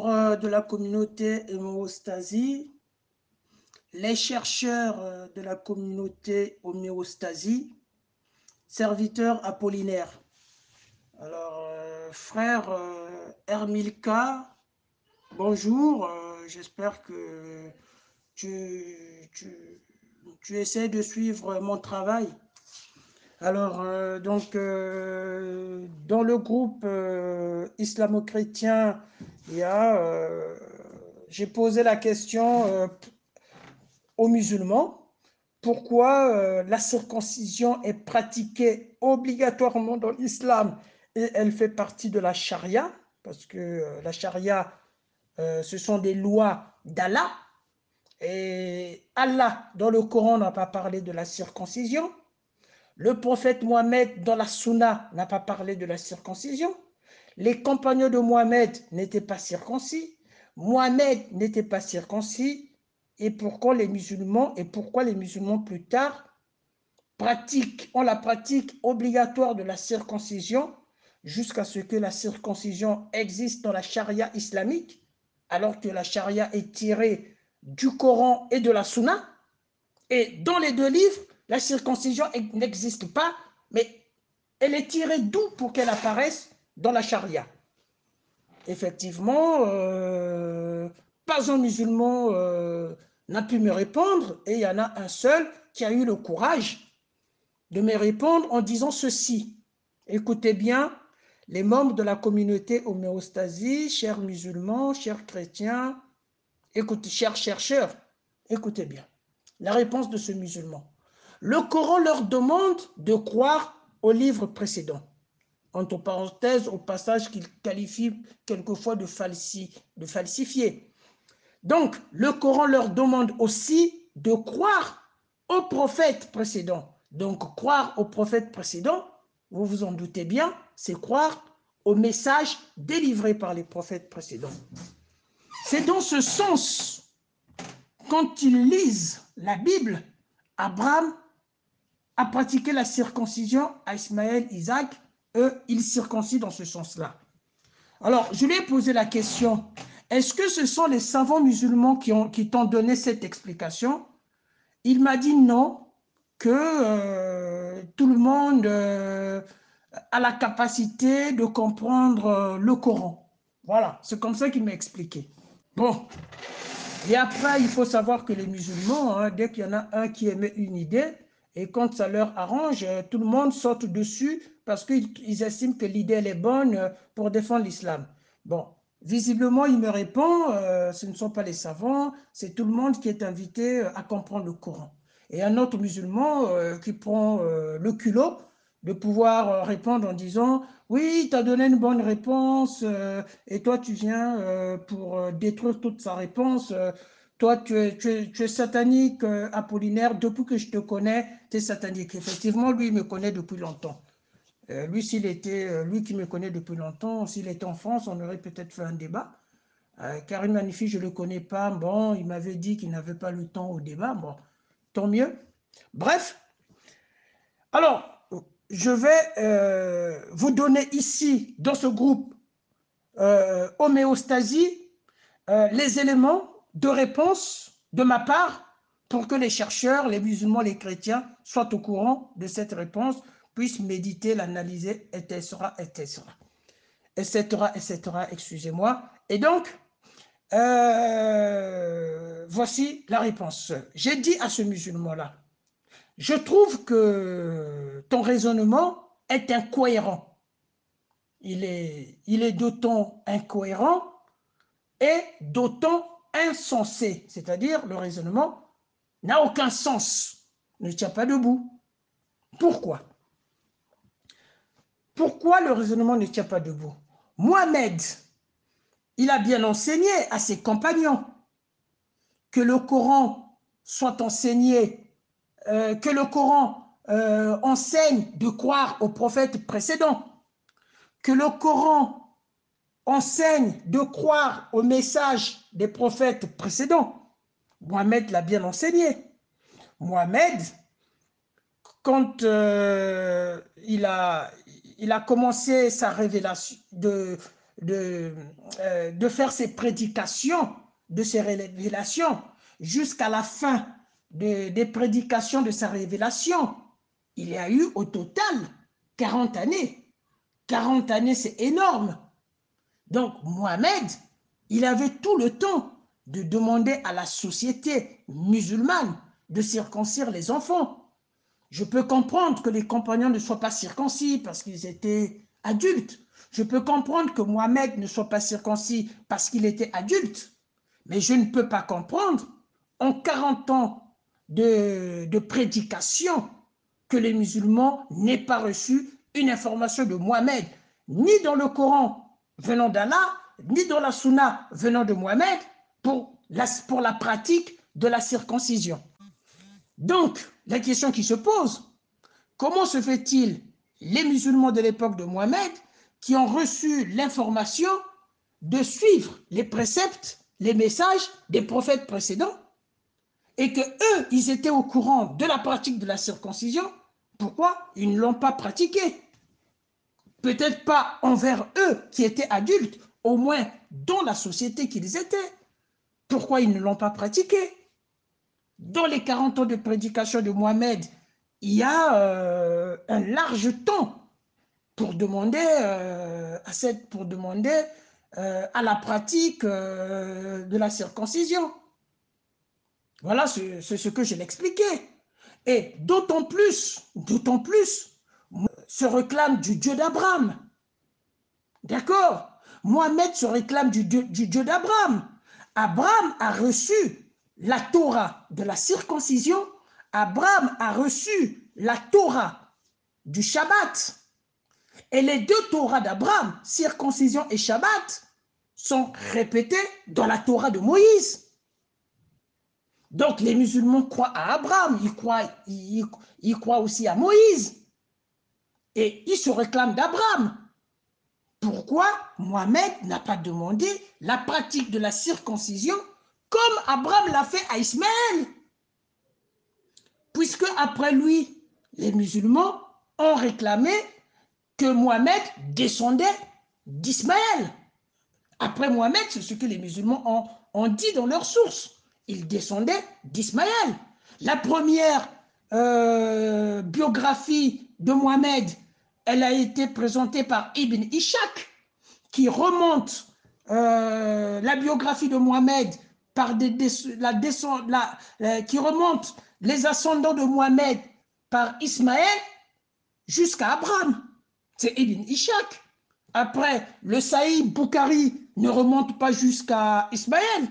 membres de la communauté homéostasie, les chercheurs de la communauté homéostasie, serviteurs apollinaires. Alors, frère Hermilka, bonjour, j'espère que tu essaies de suivre mon travail. Alors, dans le groupe islamo-chrétien, j'ai posé la question aux musulmans, pourquoi la circoncision est pratiquée obligatoirement dans l'islam et elle fait partie de la charia, parce que la charia, ce sont des lois d'Allah, et Allah, dans le Coran, n'a pas parlé de la circoncision. Le prophète Mohammed, dans la Sunna, n'a pas parlé de la circoncision. Les compagnons de Mohammed n'étaient pas circoncis. Mohammed n'était pas circoncis. Et pourquoi les musulmans plus tard ont la pratique obligatoire de la circoncision jusqu'à ce que la circoncision existe dans la charia islamique, alors que la charia est tirée du Coran et de la Sunna. Et dans les deux livres, la circoncision n'existe pas, mais elle est tirée d'où pour qu'elle apparaisse dans la charia? Effectivement, pas un musulman n'a pu me répondre, et il y en a un seul qui a eu le courage de me répondre en disant ceci. Écoutez bien, les membres de la communauté homéostasie, chers musulmans, chers chrétiens, écoutez, chers chercheurs, écoutez bien. La réponse de ce musulman. Le Coran leur demande de croire au livre précédent. Entre parenthèses, au passage qu'il qualifie quelquefois de falsifié. Donc, le Coran leur demande aussi de croire au prophète précédent. Donc, croire au prophète précédent, vous vous en doutez bien, c'est croire au message délivré par les prophètes précédents. C'est dans ce sens, quand ils lisent la Bible, Abraham a pratiqué la circoncision à Ismaël, Isaac, eux, ils circoncis dans ce sens-là. Alors, je lui ai posé la question, est-ce que ce sont les savants musulmans qui t'ont donné cette explication? Il m'a dit non, que tout le monde a la capacité de comprendre le Coran. Voilà, c'est comme ça qu'il m'a expliqué. Bon, et après, il faut savoir que les musulmans, dès qu'il y en a un qui émet une idée, et quand ça leur arrange, tout le monde saute dessus parce qu'ils estiment que l'idée elle est bonne pour défendre l'islam. Bon, visiblement, il me répond, ce ne sont pas les savants, c'est tout le monde qui est invité à comprendre le Coran. Et un autre musulman qui prend le culot de pouvoir répondre en disant « Oui, tu as donné une bonne réponse et toi, tu viens pour détruire toute sa réponse. Toi, tu es satanique, Apollinaire. Depuis que je te connais, tu es satanique. » Effectivement, lui, il me connaît depuis longtemps. Lui qui me connaît depuis longtemps, s'il était en France, on aurait peut-être fait un débat. Karim Manifi, je ne le connais pas. Bon, il m'avait dit qu'il n'avait pas le temps au débat. Bon, tant mieux. Bref, alors, je vais vous donner ici, dans ce groupe homéostasie, les éléments de réponse de ma part pour que les chercheurs, les musulmans, les chrétiens soient au courant de cette réponse, puissent méditer, l'analyser, etc., etc., etc., etc., excusez-moi. Et donc, voici la réponse. J'ai dit à ce musulman-là, je trouve que ton raisonnement est incohérent. Il est d'autant incohérent et d'autant insensé. C'est-à-dire, le raisonnement n'a aucun sens, ne tient pas debout. Pourquoi? Pourquoi le raisonnement ne tient pas debout? Mohamed, il a bien enseigné à ses compagnons que le Coran soit enseigné, que le Coran enseigne de croire aux prophètes précédents, que le Coran enseigne de croire au message des prophètes précédents. Mohamed l'a bien enseigné. Mohamed, quand il a commencé sa révélation, de faire ses prédications, de ses révélations, jusqu'à la fin des prédications de sa révélation, il y a eu au total 40 années. 40 années, c'est énorme. Donc, Mohamed, il avait tout le temps de demander à la société musulmane de circoncire les enfants. Je peux comprendre que les compagnons ne soient pas circoncis parce qu'ils étaient adultes. Je peux comprendre que Mohamed ne soit pas circoncis parce qu'il était adulte. Mais je ne peux pas comprendre, en 40 ans de prédication, que les musulmans n'aient pas reçu une information de Mohamed, ni dans le Coran venant d'Allah, ni dans la Sunna venant de Mohamed, pour la pratique de la circoncision. Donc, la question qui se pose, comment se fait-il, les musulmans de l'époque de Mohamed, qui ont reçu l'information de suivre les préceptes, les messages des prophètes précédents, et que eux, ils étaient au courant de la pratique de la circoncision, pourquoi ils ne l'ont pas pratiquée? Peut-être pas envers eux qui étaient adultes, au moins dans la société qu'ils étaient. Pourquoi ils ne l'ont pas pratiquée? Dans les 40 ans de prédication de Mohamed, il y a un large temps pour demander, à la pratique de la circoncision. Voilà, c'est ce que je l'expliquais. Et d'autant plus, se réclame du Dieu d'Abraham. D'accord? Mohamed se réclame du Dieu d'Abraham. Abraham a reçu la Torah de la circoncision. Abraham a reçu la Torah du Shabbat. Et les deux Torahs d'Abraham, circoncision et Shabbat, sont répétés dans la Torah de Moïse. Donc les musulmans croient à Abraham, ils croient aussi à Moïse. Et ils se réclament d'Abraham. Pourquoi Mohamed n'a pas demandé la pratique de la circoncision comme Abraham l'a fait à Ismaël? Puisque après lui, les musulmans ont réclamé que Mohamed descendait d'Ismaël. Après Mohamed, c'est ce que les musulmans ont dit dans leurs sources. Il descendait d'Ismaël. La première biographie de Mohamed, elle a été présentée par Ibn Ishaq, qui remonte la biographie de Mohamed par qui remonte les ascendants de Mohamed par Ismaël jusqu'à Abraham. C'est Ibn Ishaq. Après, le Sahih Bukhari ne remonte pas jusqu'à Ismaël.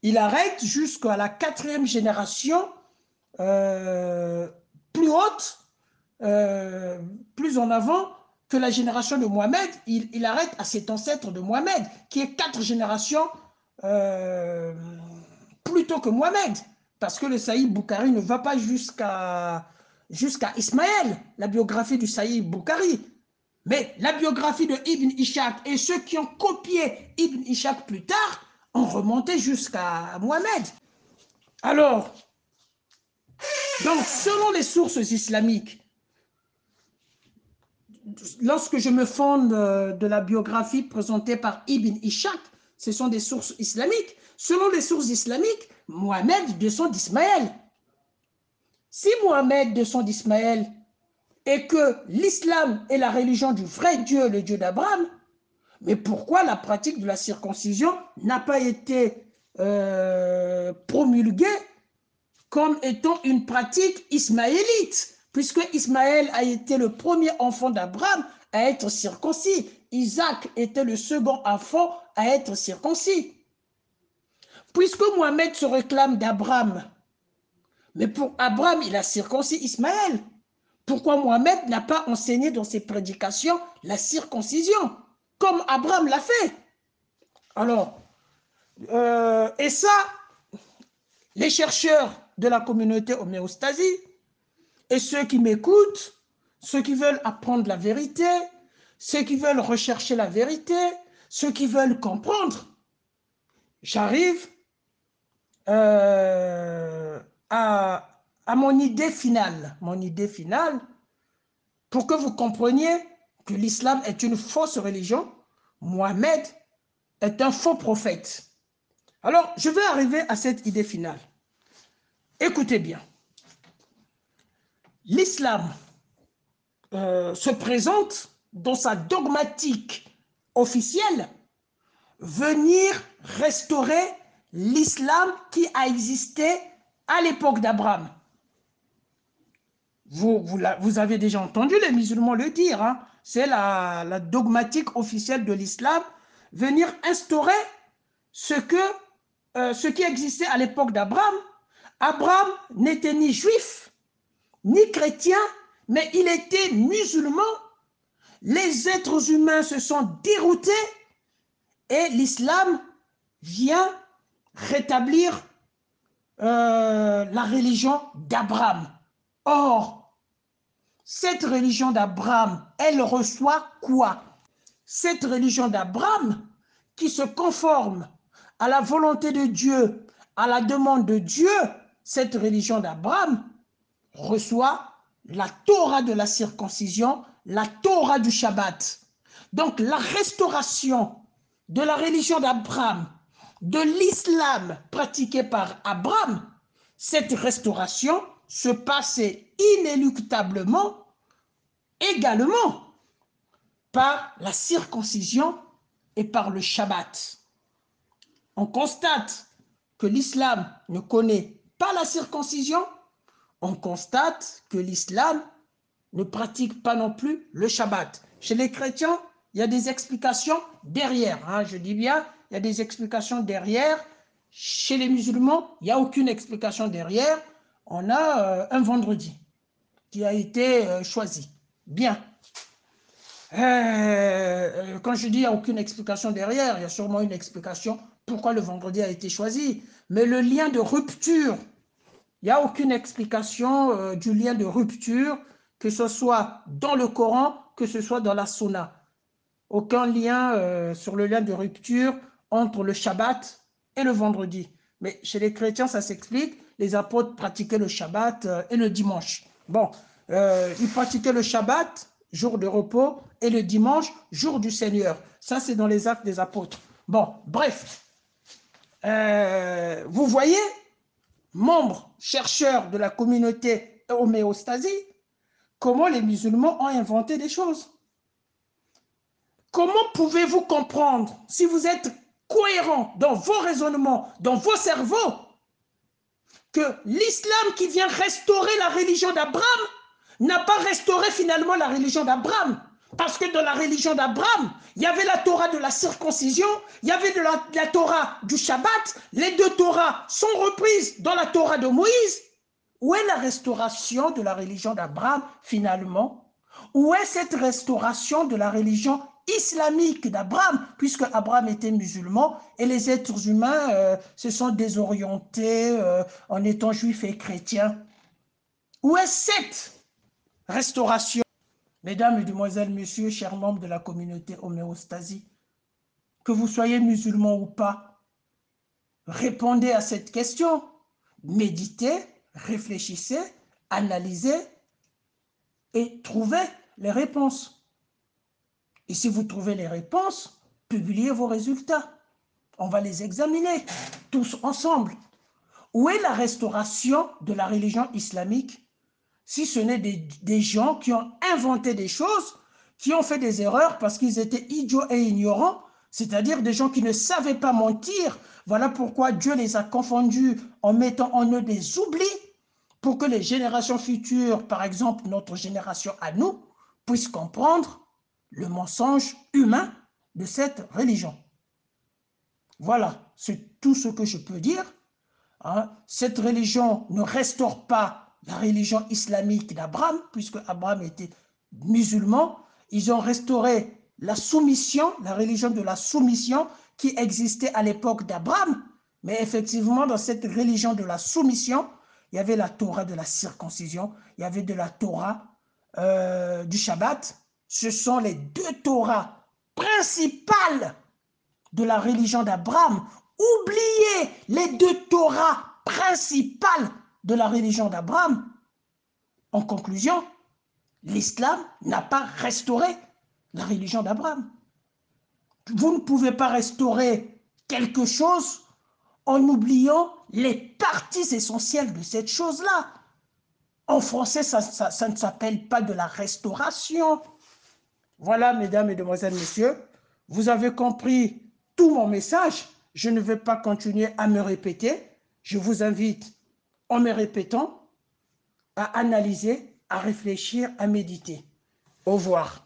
Il arrête jusqu'à la 4e génération plus haute, plus en avant que la génération de Mohamed. Il arrête à cet ancêtre de Mohamed, qui est 4 générations plus tôt que Mohamed. Parce que le Sahih Bukhari ne va pas jusqu'à Ismaël, la biographie du Sahih Bukhari. Mais la biographie de Ibn Ishaq et ceux qui ont copié Ibn Ishaq plus tard ont remonté jusqu'à Mohamed. Alors, donc, selon les sources islamiques, lorsque je me fonde de la biographie présentée par Ibn Ishaq, ce sont des sources islamiques. Selon les sources islamiques, Mohamed descend d'Ismaël. Si Mohamed descend d'Ismaël et que l'islam est la religion du vrai Dieu, le Dieu d'Abraham, mais pourquoi la pratique de la circoncision n'a pas été promulguée comme étant une pratique ismaélite, puisque Ismaël a été le premier enfant d'Abraham à être circoncis. Isaac était le second enfant à être circoncis. Puisque Mohamed se réclame d'Abraham, mais pour Abraham, il a circoncis Ismaël. Pourquoi Mohamed n'a pas enseigné dans ses prédications la circoncision, comme Abraham l'a fait? Alors, et ça, les chercheurs de la communauté homéostasie et ceux qui m'écoutent, ceux qui veulent apprendre la vérité, ceux qui veulent rechercher la vérité, ceux qui veulent comprendre, j'arrive à mon idée finale. Mon idée finale, pour que vous compreniez que l'islam est une fausse religion, Mohamed est un faux prophète. Alors, je vais arriver à cette idée finale. Écoutez bien. L'islam se présente dans sa dogmatique officielle venir restaurer l'islam qui a existé à l'époque d'Abraham. Vous avez déjà entendu les musulmans le dire, hein? C'est la dogmatique officielle de l'islam, venir instaurer ce qui existait à l'époque d'Abraham. Abraham n'était ni juif, ni chrétien, mais il était musulman. Les êtres humains se sont déroutés et l'islam vient rétablir la religion d'Abraham. Or, cette religion d'Abraham, elle reçoit quoi? Cette religion d'Abraham qui se conforme à la volonté de Dieu, à la demande de Dieu, cette religion d'Abraham reçoit la Torah de la circoncision, la Torah du Shabbat. Donc la restauration de la religion d'Abraham, de l'islam pratiqué par Abraham, cette restauration se passait inéluctablement également par la circoncision et par le Shabbat. On constate que l'islam ne connaît pas la circoncision, on constate que l'islam ne pratique pas non plus le Shabbat. Chez les chrétiens, il y a des explications derrière, hein, je dis bien, il y a des explications derrière. Chez les musulmans, il n'y a aucune explication derrière. On a un vendredi qui a été choisi. Bien. Quand je dis qu'il n'y a aucune explication derrière, il y a sûrement une explication pourquoi le vendredi a été choisi. Mais le lien de rupture, il n'y a aucune explication du lien de rupture, que ce soit dans le Coran, que ce soit dans la Sunna. Aucun lien sur le lien de rupture entre le Shabbat et le vendredi. Mais chez les chrétiens, ça s'explique. Les apôtres pratiquaient le Shabbat et le dimanche. Bon, ils pratiquaient le Shabbat, jour de repos, et le dimanche, jour du Seigneur. Ça, c'est dans les actes des apôtres. Bon, bref. Vous voyez, membres, chercheurs de la communauté homéostasie, comment les musulmans ont inventé des choses. Comment pouvez-vous comprendre, si vous êtes cohérent dans vos raisonnements, dans vos cerveaux, que l'islam qui vient restaurer la religion d'Abraham n'a pas restauré finalement la religion d'Abraham? Parce que dans la religion d'Abraham, il y avait la Torah de la circoncision, il y avait la Torah du Shabbat, les deux Torahs sont reprises dans la Torah de Moïse. Où est la restauration de la religion d'Abraham finalement? Où est cette restauration de la religion islamique d'Abraham, puisque Abraham était musulman et les êtres humains se sont désorientés en étant juifs et chrétiens? Où est cette restauration? Mesdames, Mesdemoiselles, Messieurs, chers membres de la communauté homéostasie, que vous soyez musulmans ou pas, répondez à cette question. Méditez, réfléchissez, analysez et trouvez les réponses. Et si vous trouvez les réponses, publiez vos résultats. On va les examiner tous ensemble. Où est la restauration de la religion islamique si ce n'est des gens qui ont inventé des choses, qui ont fait des erreurs parce qu'ils étaient idiots et ignorants, c'est-à-dire des gens qui ne savaient pas mentir. Voilà pourquoi Dieu les a confondus en mettant en eux des oublis pour que les générations futures, par exemple notre génération à nous, puissent comprendre le mensonge humain de cette religion. Voilà, c'est tout ce que je peux dire. Hein. Cette religion ne restaure pas la religion islamique d'Abraham, puisque Abraham était musulman. Ils ont restauré la soumission, la religion de la soumission qui existait à l'époque d'Abraham. Mais effectivement, dans cette religion de la soumission, il y avait la Torah de la circoncision, il y avait de la Torah du Shabbat. Ce sont les deux Torahs principales de la religion d'Abraham. Oubliez les deux Torahs principales de la religion d'Abraham. En conclusion, l'islam n'a pas restauré la religion d'Abraham. vous ne pouvez pas restaurer quelque chose en oubliant les parties essentielles de cette chose-là. En français, ça ne s'appelle pas de la restauration. Voilà, mesdames, mesdemoiselles, messieurs, vous avez compris tout mon message. Je ne vais pas continuer à me répéter. Je vous invite, en me répétant, à analyser, à réfléchir, à méditer. Au revoir.